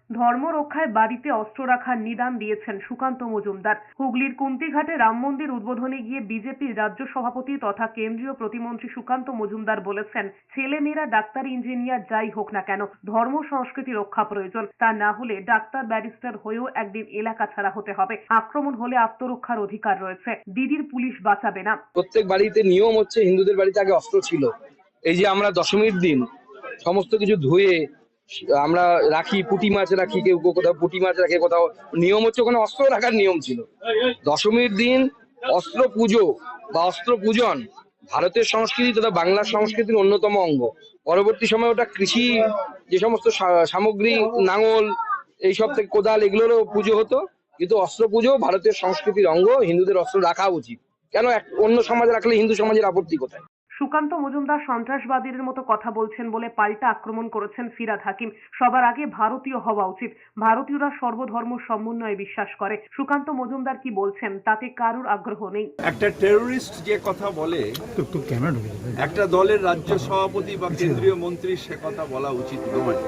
ধর্ম রক্ষায় বাড়িতে অস্ত্র রাখার নিদান দিয়েছেন সুকান্ত মজুমদার। হুগলির কুন্তিঘাটে রাম মন্দির উদ্বোধনে গিয়ে বিজেপির রাজ্য সভাপতি তথা কেন্দ্রীয় প্রতিমন্ত্রী সুকান্ত মজুমদার বলেছেন, ছেলেমেয়েরা ডাক্তার, ইঞ্জিনিয়ার যাই হোক না কেন, ধর্ম সংস্কৃতি রক্ষা প্রয়োজন। তা না হলে ডাক্তার, ব্যারিস্টার হয়েও একদিন এলাকা ছাড়া হতে হবে। আক্রমণ হলে আত্মরক্ষার অধিকার রয়েছে। দিদির পুলিশ বাঁচাবে না। প্রত্যেক বাড়িতে নিয়ম হচ্ছে, হিন্দুদের বাড়িতে আগে অস্ত্র ছিল। এই যে আমরা দশমীর দিন সমস্ত কিছু ধুয়ে আমরা রাখি, পুঁটি মাছ রাখি, কেউ কোথাও পুঁটি মাছ রাখে, কোথাও নিয়ম হচ্ছে ওখানে অস্ত্র রাখার নিয়ম ছিল। দশমীর দিন অস্ত্র পুজো বা অস্ত্র পূজন ভারতের সংস্কৃতি তথা বাংলার সংস্কৃতির অন্যতম অঙ্গ। পরবর্তী সময় ওটা কৃষি, যে সমস্ত সামগ্রী, নাঙল, এইসব থেকে কোদাল, এগুলোরও পুজো হতো। কিন্তু অস্ত্র পুজো ভারতের সংস্কৃতির অঙ্গ। হিন্দুদের অস্ত্র রাখা উচিত। কেন অন্য সমাজ রাখলে হিন্দু সমাজের আপত্তি কোথায়? সুকান্ত মজুমদার সন্ত্রাসবাদীদের মতো কথা বলছেন বলে পাল্টা আক্রমণ করেছেন ফিরহাদ হাকিম। সবার আগে ভারতীয় হওয়া উচিত। ভারতীয়রা সর্বধর্ম সমন্বয়ে বিশ্বাস করে। সুকান্ত মজুমদার কি বলছেন তাতে কারুর আগ্রহ নেই। একটা টেরোরিস্ট যে কথা বলে, একটা দলের রাজ্য সভাপতি বা কেন্দ্রীয় মন্ত্রী সে কথা বলা উচিত নয়।